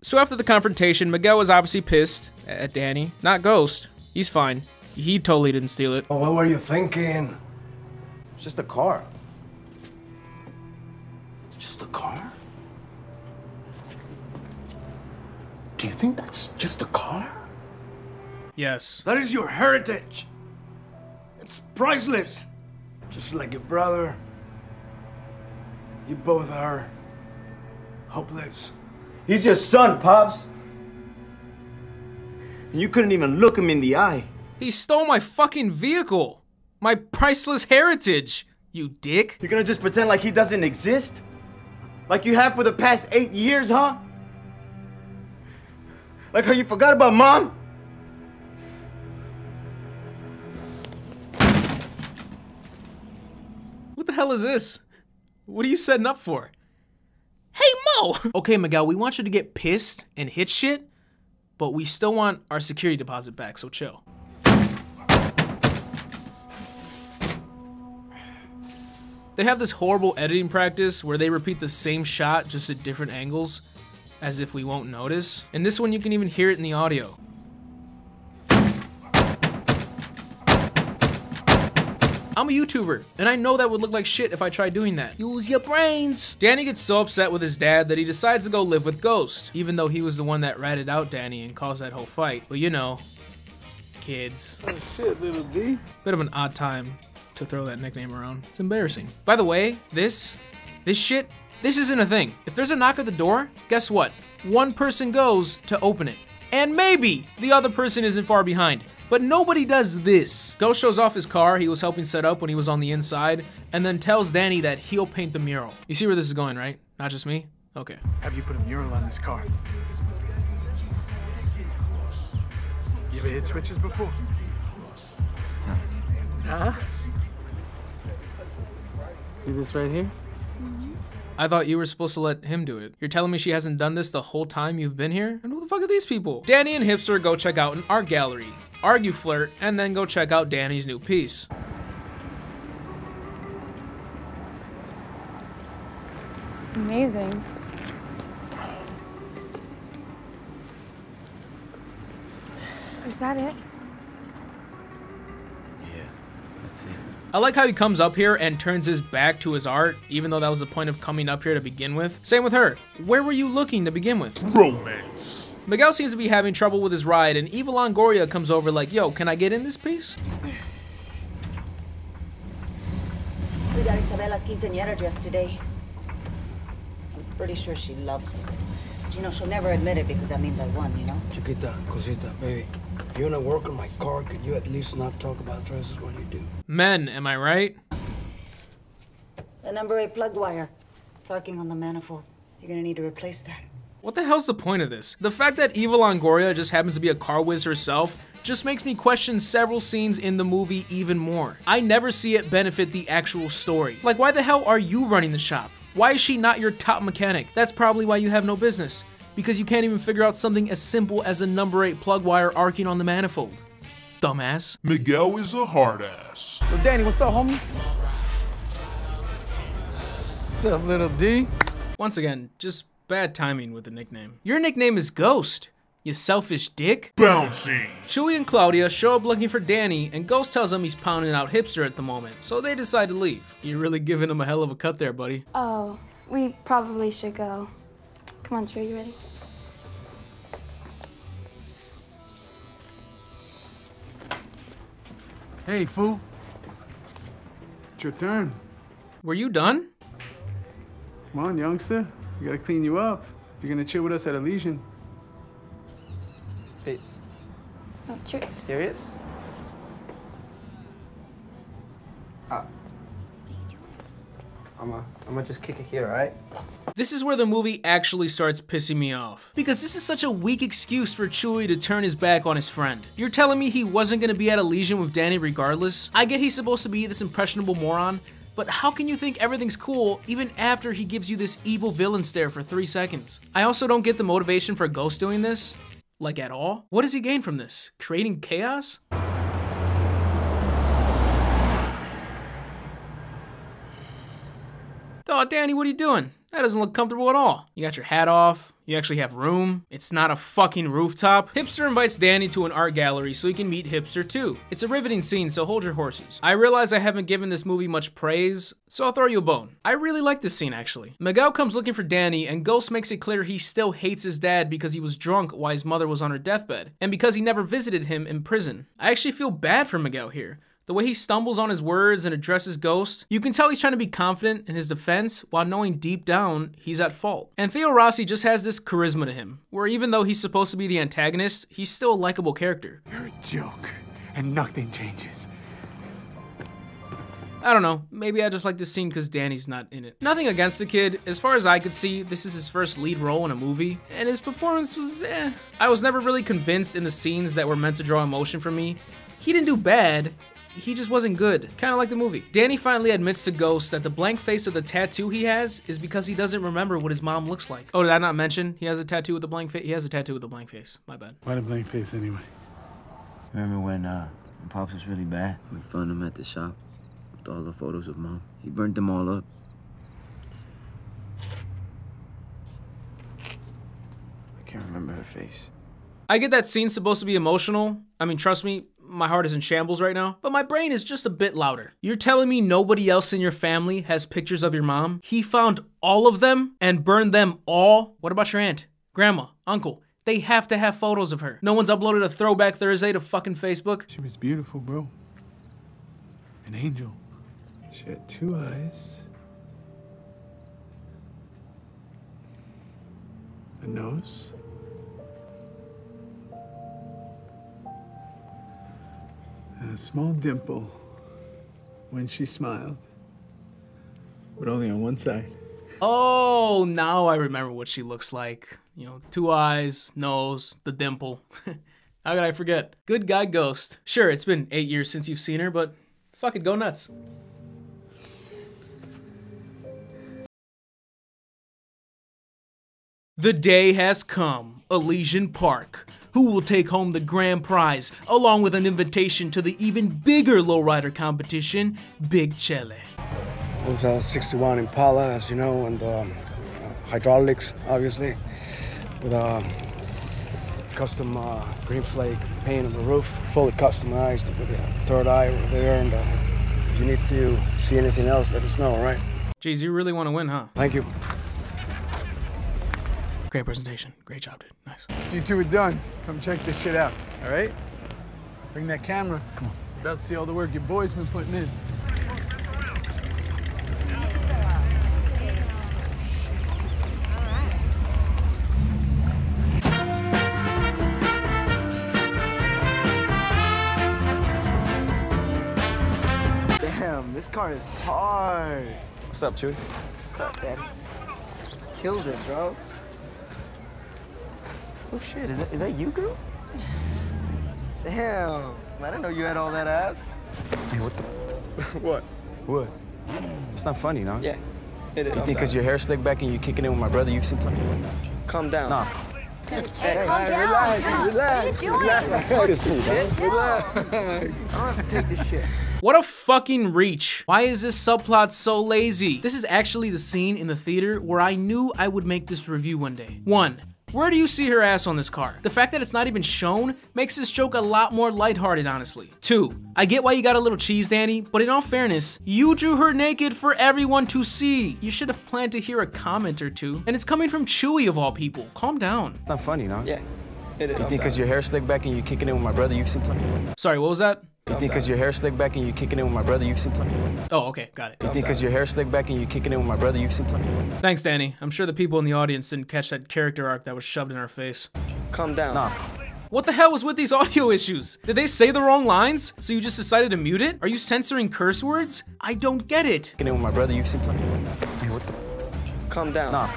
So after the confrontation, Miguel was obviously pissed at Danny, not Ghost. He's fine. He totally didn't steal it. Oh, what were you thinking? It's just a car. Just a car? Do you think that's just a car? Yes. That is your heritage. It's priceless. Just like your brother. You both are hopeless. He's your son, Pops. And you couldn't even look him in the eye. He stole my fucking vehicle. My priceless heritage, you dick. You're gonna just pretend like he doesn't exist? Like you have for the past 8 years, huh? Like how you forgot about Mom? What the hell is this? What are you setting up for? Hey, Mo! Okay, Miguel, we want you to get pissed and hit shit, but we still want our security deposit back, so chill. They have this horrible editing practice where they repeat the same shot just at different angles, as if we won't notice. And this one, you can even hear it in the audio. I'm a YouTuber, and I know that would look like shit if I tried doing that. Use your brains. Danny gets so upset with his dad that he decides to go live with Ghost, even though he was the one that ratted out Danny and caused that whole fight. But you know, kids. Oh shit, little D. Bit of an odd time to throw that nickname around. It's embarrassing. By the way, this shit, this isn't a thing. If there's a knock at the door, guess what? One person goes to open it. And maybe the other person isn't far behind. But nobody does this. Ghost shows off his car he was helping set up when he was on the inside, and then tells Danny that he'll paint the mural. You see where this is going, right? Not just me? Okay. Have you put a mural on this car? You ever hit switches before? Huh? See this right here? I thought you were supposed to let him do it. You're telling me she hasn't done this the whole time you've been here? And who the fuck are these people? Danny and Hipster go check out an art gallery, argue flirt, and then go check out Danny's new piece. It's amazing. Is that it? Yeah, that's it. I like how he comes up here and turns his back to his art, even though that was the point of coming up here to begin with. Same with her. Where were you looking to begin with? Romance. Miguel seems to be having trouble with his ride, and Eva Longoria comes over like, yo, can I get in this piece? We got Isabella's quinceañera dress today. I'm pretty sure she loves it. But you know, she'll never admit it because that means I won, you know? Chiquita, cosita, baby. You wanna work on my car? Could you at least not talk about dresses when you do? Men, am I right? The number 8 plug wire. It's arcing on the manifold. You're gonna need to replace that. What the hell's the point of this? The fact that Eva Longoria just happens to be a car whiz herself just makes me question several scenes in the movie even more. I never see it benefit the actual story. Like, why the hell are you running the shop? Why is she not your top mechanic? That's probably why you have no business. Because you can't even figure out something as simple as a number 8 plug wire arcing on the manifold. Dumbass. Miguel is a hard ass. Yo, Danny, what's up, homie? What's up, little D? Once again, just bad timing with the nickname. Your nickname is Ghost, you selfish dick. Bouncing. Chewie and Claudia show up looking for Danny, and Ghost tells him he's pounding out Hipster at the moment, so they decide to leave. You're really giving him a hell of a cut there, buddy. Oh, we probably should go. Come on, Trey, you ready? Hey, fool. It's your turn. Were you done? Come on, youngster. We gotta clean you up. You're gonna chill with us at Elysian. Hey, Oh, cheers. serious? I'm gonna just kick it here, alright? This is where the movie actually starts pissing me off. Because this is such a weak excuse for Chewie to turn his back on his friend. You're telling me he wasn't gonna be at Elysian with Danny regardless? I get he's supposed to be this impressionable moron, but how can you think everything's cool even after he gives you this evil villain stare for 3 seconds? I also don't get the motivation for Ghost doing this. Like, at all? What does he gain from this? Creating chaos? Oh, Danny, what are you doing? That doesn't look comfortable at all. You got your hat off. You actually have room. It's not a fucking rooftop. Hipster invites Danny to an art gallery so he can meet Hipster too. It's a riveting scene, so hold your horses. I realize I haven't given this movie much praise, so I'll throw you a bone. I really like this scene, actually. Miguel comes looking for Danny, and Ghost makes it clear he still hates his dad because he was drunk while his mother was on her deathbed, and because he never visited him in prison. I actually feel bad for Miguel here. The way he stumbles on his words and addresses Ghost, you can tell he's trying to be confident in his defense while knowing deep down he's at fault. And Theo Rossi just has this charisma to him, where even though he's supposed to be the antagonist, he's still a likable character. You're a joke, and nothing changes. I don't know, maybe I just like this scene because Danny's not in it. Nothing against the kid. As far as I could see, this is his first lead role in a movie, and his performance was eh. I was never really convinced in the scenes that were meant to draw emotion from me. He didn't do bad. He just wasn't good, kind of like the movie. Danny finally admits to Ghost that the blank face of the tattoo he has is because he doesn't remember what his mom looks like. Oh, did I not mention he has a tattoo with a blank face? He has a tattoo with a blank face, my bad. Why the blank face anyway? Remember when Pops was really bad? We found him at the shop with all the photos of Mom. He burned them all up. I can't remember her face. I get that scene's supposed to be emotional. I mean, trust me, my heart is in shambles right now, but my brain is just a bit louder. You're telling me nobody else in your family has pictures of your mom? He found all of them and burned them all? What about your aunt, grandma, uncle? They have to have photos of her. No one's uploaded a Throwback Thursday to fucking Facebook. She was beautiful, bro. An angel. She had 2 eyes. A nose. And a small dimple when she smiled, but only on one side. Oh, now I remember what she looks like. You know, 2 eyes, nose, the dimple. How could I forget? Good guy Ghost. Sure, it's been 8 years since you've seen her, but fuck it, go nuts. The day has come, Elysian Park. Who will take home the grand prize, along with an invitation to the even bigger lowrider competition, Big Chele. It was a 61 Impala, as you know, and hydraulics, obviously, with a custom green flake paint on the roof, fully customized with a third eye over there. And if you need to see anything else, let us know, all right? Jeez, you really want to win, huh? Thank you. Great presentation. Great job, dude. Nice. If you two are done, come check this shit out, all right? Bring that camera. Come on. About to see all the work your boy's been putting in. Damn, this car is hard. What's up, Chewy? What's up, Daddy? Killed it, bro. Oh shit, is that you, girl? Damn, I didn't know you had all that ass. Hey, what the? What? What? It's not funny, no? Yeah, it is. You think because your hair slicked back and you kicking in with my brother, you sometimes? Calm down. Nah. Hey, calm down. relax, Yeah. relax, What are you relax. doing? This fool, relax. I don't have to take this shit. What a fucking reach. Why is this subplot so lazy? This is actually the scene in the theater where I knew I would make this review one day. 1. Where do you see her ass on this car? The fact that it's not even shown makes this joke a lot more lighthearted, honestly. 2. I get why you got a little cheese, Danny, but in all fairness, you drew her naked for everyone to see. You should have planned to hear a comment or two, and it's coming from Chewy of all people. Calm down. It's not funny, no? Yeah, it is. You think because your hair slicked back and you kicking in with my brother, you sometimes? Sorry, what was that? You think because your hair slicked back and you kicking in with my brother, you sometimes? Oh, okay, got it. You think because your hair slicked back and you kicking in with my brother, you sometimes? Thanks, Danny. I'm sure the people in the audience didn't catch that character arc that was shoved in our face. Calm down. Nah. What the hell was with these audio issues? Did they say the wrong lines, so you just decided to mute it? Are you censoring curse words? I don't get it. Kicking in with my brother, you sometimes? Hey, what the? Calm down. Nah.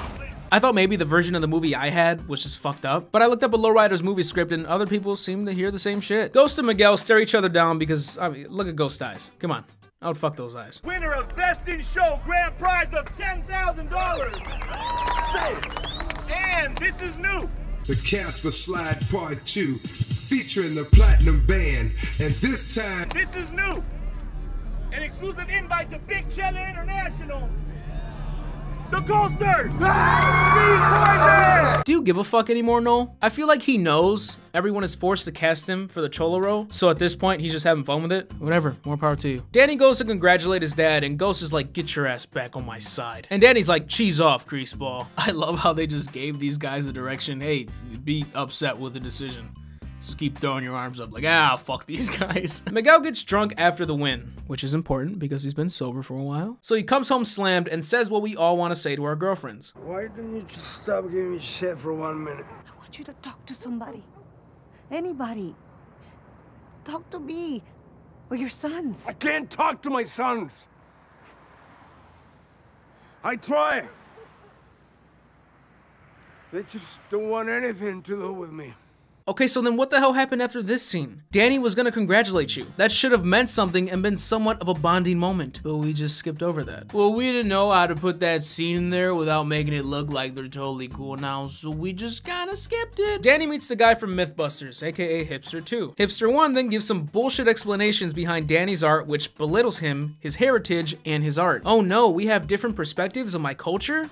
I thought maybe the version of the movie I had was just fucked up, but I looked up a Lowriders movie script and other people seem to hear the same shit. Ghost and Miguel stare each other down because, I mean, look at Ghost's eyes. Come on, I would fuck those eyes. Winner of Best in Show, grand prize of $10,000. And this is new. The Casper Slide Part 2, featuring the Platinum Band, and this time... This is new. An exclusive invite to Big Chele International. The coasters! Green poison! Do you give a fuck anymore, Noel? I feel like he knows everyone is forced to cast him for the Cholo role, so at this point, he's just having fun with it. Whatever, more power to you. Danny goes to congratulate his dad, and Ghost is like, get your ass back on my side. And Danny's like, cheese off, greaseball. I love how they just gave these guys the direction, hey, be upset with the decision. Just keep throwing your arms up like, ah, fuck these guys. Miguel gets drunk after the win, which is important because he's been sober for a while. So he comes home slammed and says what we all want to say to our girlfriends. Why don't you just stop giving me shit for 1 minute? I want you to talk to somebody. Anybody. Talk to me. Or your sons. I can't talk to my sons. I try. They just don't want anything to do with me. Okay, so then what the hell happened after this scene? Danny was gonna congratulate you. That should have meant something and been somewhat of a bonding moment, but we just skipped over that. Well, we didn't know how to put that scene in there without making it look like they're totally cool now, so we just kinda skipped it. Danny meets the guy from Mythbusters, aka Hipster 2. Hipster 1 then gives some bullshit explanations behind Danny's art, which belittles him, his heritage, and his art. Oh no, we have different perspectives of my culture?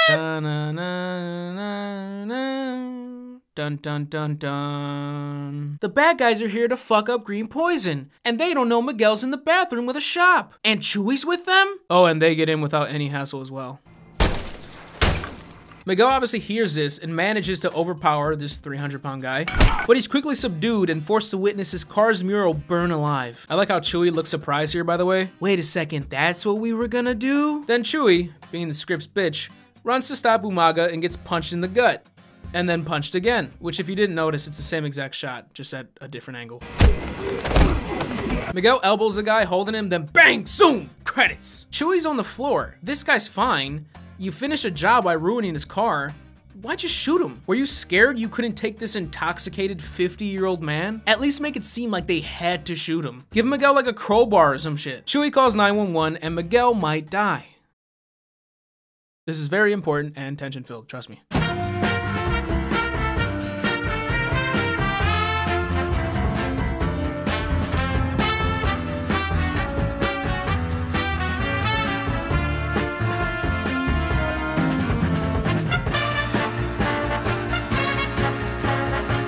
What? Na, na, na, na, na. Dun dun dun dun. The bad guys are here to fuck up Green Poison, and they don't know Miguel's in the bathroom with a shop. And Chewy's with them? Oh, and they get in without any hassle as well. Miguel obviously hears this and manages to overpower this 300-pound guy, but he's quickly subdued and forced to witness his car's mural burn alive. I like how Chewy looks surprised here, by the way. Wait a second, that's what we were gonna do? Then Chewy, being the script's bitch, runs to stop Umaga and gets punched in the gut. And then punched again, which if you didn't notice, it's the same exact shot, just at a different angle. Miguel elbows the guy holding him, then bang, zoom, credits. Chewy's on the floor. This guy's fine. You finish a job by ruining his car. Why'd you shoot him? Were you scared you couldn't take this intoxicated 50-year-old man? At least make it seem like they had to shoot him. Give Miguel like a crowbar or some shit. Chewy calls 911 and Miguel might die. This is very important and tension-filled, trust me.